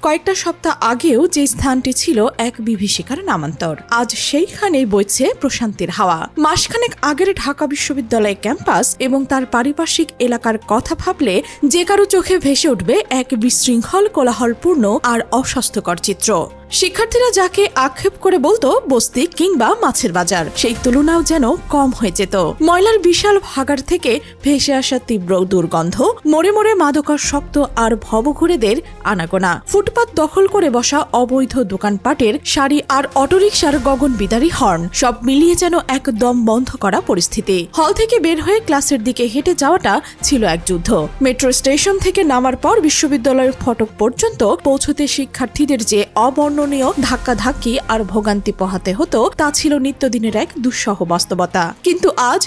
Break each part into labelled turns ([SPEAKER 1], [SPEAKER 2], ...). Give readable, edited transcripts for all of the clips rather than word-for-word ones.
[SPEAKER 1] কয়েকটা সপ্তাহ আগেও যে স্থানটি ছিল এক বিভীষিকার নামান্তর, আজ সেইখানেই বইছে প্রশান্তির হাওয়া। মাসখানেক আগের ঢাকা বিশ্ববিদ্যালয় ক্যাম্পাস এবং তার পারিপার্শ্বিক এলাকার কথা ভাবলে যে কারো চোখে ভেসে উঠবে এক বিশৃঙ্খল, কোলাহলপূর্ণ আর অস্বাস্থ্যকর চিত্র। শিক্ষার্থীরা যাকে আক্ষেপ করে বলতো বস্তি কিংবা মাছের বাজার, সেই তুলনাও যেন কম হয়ে যেত। ময়লার বিশাল ভাগাড় থেকে ভেসে আসা তীব্র দুর্গন্ধ, মোড়ে মোড়ে মাদকাসক্ত আর ভবঘুরেদের আনাগোনা, ফুটপাত দখল করে বসা অবৈধ দোকানপাটের সারি আর অটোরিকশার গগনবিদারী হর্ন, সব মিলিয়ে যেন একদম বন্ধ করা পরিস্থিতি। হল থেকে বের হয়ে ক্লাসের দিকে হেঁটে যাওয়াটা ছিল এক যুদ্ধ। মেট্রো স্টেশন থেকে নামার পর বিশ্ববিদ্যালয়ের ফটক পর্যন্ত পৌঁছতে শিক্ষার্থীদের যে অবর্ণনীয় ধাক্কাধাক্কি আর ভোগান্তি পোহাতে হতো, তা ছিল নিত্যদিনের এক দুঃসহ বাস্তবতা। কিন্তু আজ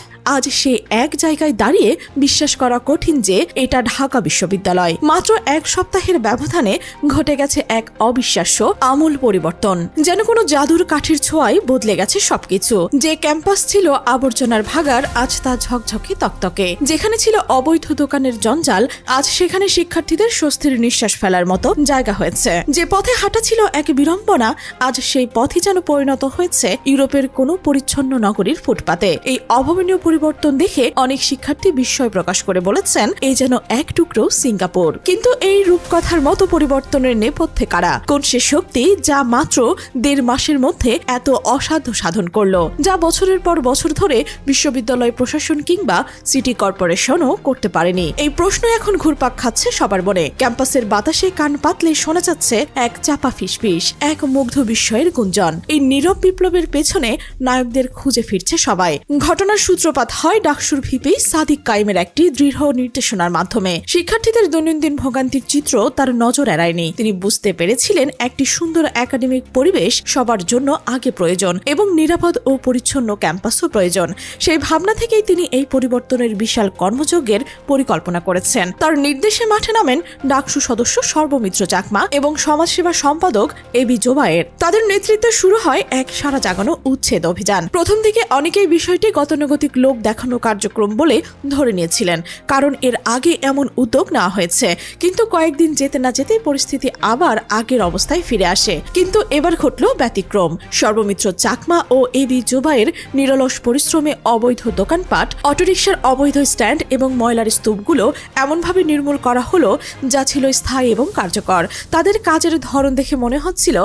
[SPEAKER 1] সে এক জায়গায় দাঁড়িয়ে বিশ্বাস করা কঠিন যে এটা ঢাকা বিশ্ববিদ্যালয়। মাত্র এক সপ্তাহের ব্যবধানে ঘটে গেছে এক অবিশ্বাস্য আমূল পরিবর্তন। যেন কোনো জাদুর কাঠির ছোঁয়ায় বদলে গেছে সবকিছু। যে ক্যাম্পাস ছিল আবর্জনার ভাগাড়, আজ তা ঝকঝকে তকতকে। যেখানে ছিল অবৈধ দোকানের জঞ্জাল, আজ সেখানে শিক্ষার্থীদের স্বস্তির নিঃশ্বাস ফেলার মতো জায়গা হয়েছে। যে পথে হাঁটা ছিল এক বিড়ম্বনা, আজ সেই পথই যেন পরিণত হয়েছে ইউরোপের কোনো পরিচ্ছন্ন নগরীর ফুটপাতে। এই অভাবনীয় পরিবর্তন দেখে অনেক শিক্ষার্থী বিস্ময় প্রকাশ করে বলেছেন, এই যেন এক টুকরো সিঙ্গাপুর। কিন্তু এই রূপকথার মতো পরিবর্তনের নেপথ্যে কারা? কোন সে শক্তি যা মাত্র 1.5 মাসের মধ্যে এত অসাধ্য সাধন করলো, যা বছরের পর বছর ধরে বিশ্ববিদ্যালয় প্রশাসন কিংবা সিটি কর্পোরেশনও করতে পারেনি? এই প্রশ্ন এখন ঘুরপাক খাচ্ছে সবার মনে। ক্যাম্পাসের বাতাসে কান পাতলে শোনা যাচ্ছে এক চাপা ফিসফিস, এক মুগ্ধ বিস্ময়ের গুঞ্জন। এই নীরব বিপ্লবের পেছনে নায়কদের খুঁজে ফিরছে সবাই। ঘটনার সূত্রপাত হয় ডাকসুর ভিপি সাদিক কায়েমের একটি দৃঢ় নির্দেশনার মাধ্যমে। শিক্ষার্থীদের দৈনন্দিন ভোগান্তির চিত্র তার নজর এড়ায়নি। তিনি বুঝতে পেরেছিলেন একটি সুন্দর একাডেমিক পরিবেশ সবার জন্য আগে প্রয়োজন এবং নিরাপদ ও পরিচ্ছন্ন ক্যাম্পাসও প্রয়োজন। সেই ভাবনা থেকেই তিনি এই পরিবর্তনের বিশাল কর্মযজ্ঞের পরিকল্পনা করেছেন। তার নির্দেশে মাঠে নামেন ডাকসু সদস্য সর্বমিত্র চাকমা এবং সমাজসেবা সম্পাদক এবি জোবায়ের। তাদের নেতৃত্বে শুরু হয় এক সারা জাগানো উচ্ছেদ অভিযান। প্রথম দিকে অনেকেই বিষয়টি গতানুগতিক লোক দেখানো কার্যক্রম বলে ধরে নিয়েছিলেন, কারণ এর আগে এমন উদ্যোগ নেওয়া হয়েছে। কিন্তু কয়েকদিন যেতে না যেতেই পরিস্থিতি আবার আগের অবস্থায় ফিরে আসে। কিন্তু এবার ঘটল ব্যতিক্রম। সর্বমিত্র চাকমা ও এবি জোবায়ের নিরলস পরিশ্রমে অবৈধ দোকানপাট, অটোরিকশার অবৈধ স্ট্যান্ড এবং ময়লার স্তূপগুলো এমনভাবে নির্মূল করা হলো যা ছিল স্থায়ী এবং কার্যকর। তাদের কাজের ধরন দেখে মনে হচ্ছিল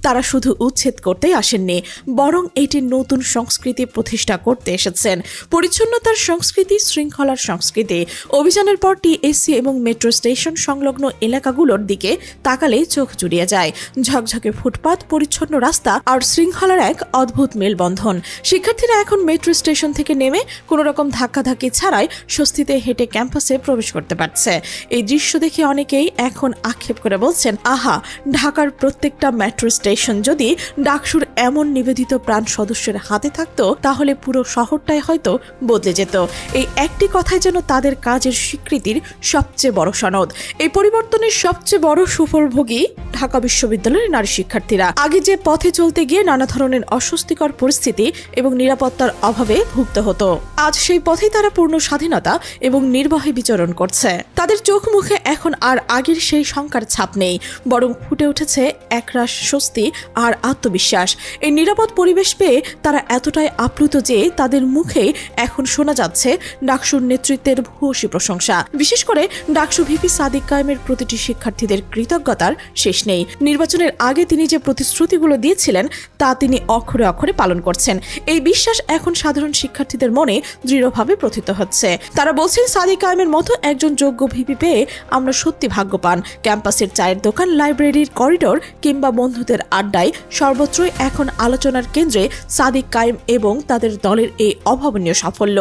[SPEAKER 1] তারা শুধু উচ্ছেদ করতেই আসেননি, বরং এটি নতুন সংস্কৃতি প্রতিষ্ঠা করতে এসেছেন। পরিচ্ছন্নতার সংস্কৃতি, শৃঙ্খলার সংস্কৃতি। অভিযানের পর টিএসসি এবং মেট্রো স্টেশন সংলগ্ন এলাকাগুলোর দিকে তাকালে চোখ জুড়িয়ে যায়। ঝকঝকে ফুটপাত, পরিচ্ছন্ন রাস্তা আর শৃঙ্খলার এক অদ্ভুত মেলবন্ধন। শিক্ষার্থীরা এখন মেট্রো স্টেশন থেকে নেমে কোনো রকম ধাক্কাধাক্কি ছাড়াই স্বস্তিতে হেঁটে ক্যাম্পাসে প্রবেশ করতে পারছে। এই দৃশ্য দেখে অনেকেই এখন আক্ষেপ করে বলছেন, আহা, ঢাকার প্রত্যেকটা মেট্রো স্টেশন যদি ডাকসুর এমন নিবেদিত প্রাণ সদস্যের হাতে থাকতো, তাহলে পুরো শহরটাই হয়তো বদলে যেত। এই একটি কথাই যেন তাদের কাজের স্বীকৃতির সবচেয়ে বড় সনদ। এই পরিবর্তনের সবচেয়ে বড় সুফলভোগী ঢাকা বিশ্ববিদ্যালয়ের নারী শিক্ষার্থীরা। আগে যে পথে চলতে গিয়ে নানা ধরনের অস্বস্তিকর পরিস্থিতি এবং নিরাপত্তার অভাবে ভুগতে হতো, আজ সেই পথেই তারা পূর্ণ স্বাধীনতা এবং নির্ভয়ে বিচরণ করছে। তাদের চোখ মুখে এখন আর আগের সেই শঙ্কার ছাপ নেই, বরং ফুটে উঠেছে একরাশ স্বস্তি আর আত্মবিশ্বাস। এই নিরাপদ পরিবেশ পেয়ে তারা এতটাই আপ্লুত যে তাদের মুখে এখন শোনা যাচ্ছে ডাকসুর নেতৃত্বের ভূয়সী প্রশংসা। বিশেষ করে ডাকসু ভিপি সাদিক কায়েমের প্রতিটি শিক্ষার্থীদের কৃতজ্ঞতার শেষ নেই। নির্বাচনের আগে তিনি যে প্রতিশ্রুতিগুলো দিয়েছিলেন তা তিনি অক্ষরে অক্ষরে পালন করছেন। এই বিশ্বাস এখন সাধারণ শিক্ষার্থীদের মনে দৃঢ়ভাবে প্রথিত হচ্ছে। তারা বলছেন, সাদিক কায়েমের মতো একজন যোগ্য ভিপি পেয়ে আমরা সত্যি ভাগ্যবান। ক্যাম্পাসের চায়ের দোকান, লাইব্রেরির করিডোর কিংবা বন্ধুদের আড্ডায় সর্বত্রই এখন আলোচনার কেন্দ্রে সাদিক কায়েম এবং তাদের দলের এই অভাবনীয় সাফল্য।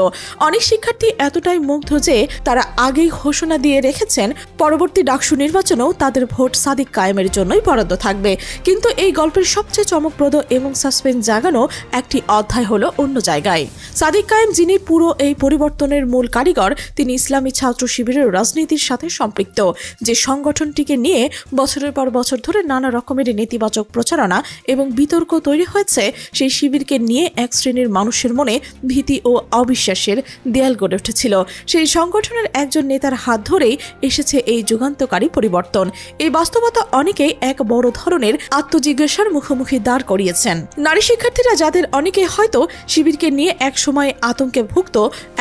[SPEAKER 1] অনেক শিক্ষার্থী এতটাই মুগ্ধ যে তারা আগেই ঘোষণা দিয়ে রেখেছেন পরবর্তী ডাকসু নির্বাচনেও তাদের ভোট সাদিক কায়েমের জন্যই বরাদ্দ থাকবে। কিন্তু এই গল্পের সবচেয়ে চমকপ্রদ এবং সাসপেন্স জাগানো একটি অধ্যায় হলো অন্য জায়গায়। সাদিক কায়েম, যিনি পুরো এই পরিবর্তনের মূল কারিগর, তিনি ইসলামী ছাত্র শিবিরের রাজনীতির সাথে সম্পৃক্ত, যে সংগঠনটিকে নিয়ে বছরের পর বছর ধরে নানা রকমের নেতিবাচক প্রচারণা এবং বিতর্ক তৈরি হয়েছে সেই শিবিরকে নিয়ে এক শ্রেণীর মানুষের মনে ভীতি ও অবিশ্বাসের দেয়াল গড়ে উঠেছিল। সেই সংগঠনের একজন নেতার হাত ধরেই এসেছে এই যুগান্তকারী পরিবর্তন। এই বাস্তবতা অনেকেই এক বড় ধরনের আত্মজিজ্ঞাসার মুখোমুখি দাঁড় করিয়েছেন। নারী শিক্ষার্থীরা, যাদের অনেকেই হয়তো শিবিরকে নিয়ে এক সময় আতঙ্কে ভুগত,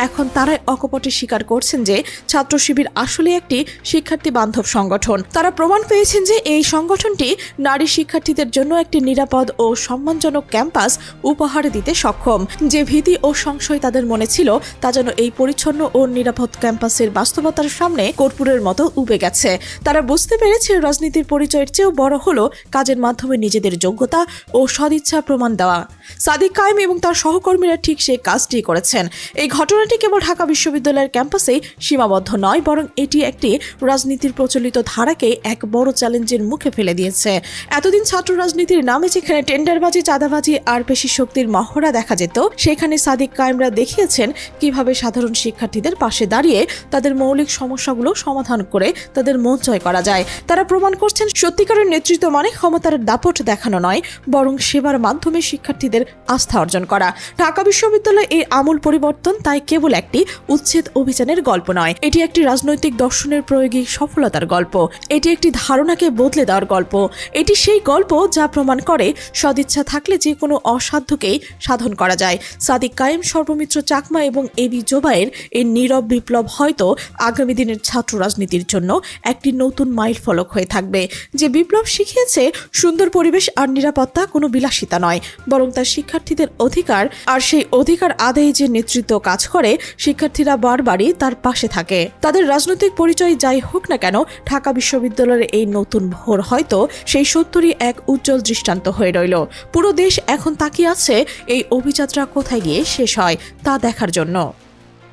[SPEAKER 1] এখন তারাই অকপটে স্বীকার করছেন যে ছাত্র শিবির আসলে একটি শিক্ষার্থী বান্ধব সংগঠন। তারা প্রমাণ পেয়েছেন যে এই সংগঠনটি নারী শিক্ষার্থীদের জন্য একটি নিরাপদ ও সম্মানজনক ক্যাম্পাস উপহার দিতে সক্ষম। যে ভীতি ও সংশয় তাদের মনে ছিল তা যেন এই পরিচ্ছন্ন ও নিরাপদ ক্যাম্পাসের বাস্তবতার সামনে কর্পূরের মতো উবে গেছে। তারা বুঝতে পেরেছে রাজনীতির পরিচয়ের চেয়েও বড় হলো কাজের মাধ্যমে নিজেদের যোগ্যতা ও সদিচ্ছা প্রমাণ দেওয়া। সাদিক কায়েম এবং তার সহকর্মীরা ঠিক সেই কাজটি করেছেন। এই ঘটনাটি কেবল ঢাকা বিশ্ববিদ্যালয়ের ক্যাম্পাসেই সীমাবদ্ধ নয়, বরং এটি একটি রাজনীতির প্রচলিত ধারাকে এক বড় চ্যালেঞ্জের মুখে ফেলে দিয়েছে। এতদিন ছাত্র রাজনীতির নামে যেখানে টেন্ডারবাজি, চাঁদাবাজি আর পেশি শক্তির মহড়া দেখা যেত, সেখানে সাদিক কায়েমরা দেখিয়েছেন কিভাবে সাধারণ শিক্ষার্থীদের পাশে দাঁড়িয়ে তাদের মৌলিক সমস্যাগুলো সমাধান করে তাদের মন জয় করা যায়। তারা প্রমাণ করছেন সত্যিকারের নেতৃত্ব মানে ক্ষমতার দাপট দেখানো নয়, বরং সেবার মাধ্যমে শিক্ষার্থীদের আস্থা অর্জন করা। ঢাকা বিশ্ববিদ্যালয়ে এই আমূল পরিবর্তন তাই কেবল একটি উচ্ছেদ অভিযানের গল্প নয়, এটি একটি রাজনৈতিক দর্শনের প্রয়োগী সফলতার গল্প। এটি একটি ধারণাকে বদলে দেওয়ার গল্প। এটি সেই গল্প যা প্রমাণ করে সদিচ্ছা থাকলে যে কোনো অসাধ্যকেই সাধন করা যায়। সাদিক কায়েম, সর্বমিত্র চাকমা এবং এবি জোবায়ের এই নীরব বিপ্লব হয়তো আগামী দিনের ছাত্র রাজনীতির জন্য একটি নতুন মাইল ফলক হয়ে থাকবে। যে বিপ্লব শিখিয়েছে সুন্দর পরিবেশ আর নিরাপত্তা কোনো বিলাসিতা নয়, বরং তার শিক্ষার্থীদের অধিকার, আর সেই অধিকার আদায়ে যে নেতৃত্ব কাজ করে, শিক্ষার্থীরা বারবারই তার পাশে থাকে। তাদের রাজনৈতিক পরিচয় যাই হোক না কেন, ঢাকা বিশ্ববিদ্যালয়ের এই নতুন ভোর হয়তো সেই সত্যরই এক উজ্জ্বল দৃষ্টান্ত হয়ে রইল। পুরো দেশ এখন তাকিয়ে আছে এই অভিযাত্রা কোথায় গিয়ে শেষ হয় তা দেখার জন্য।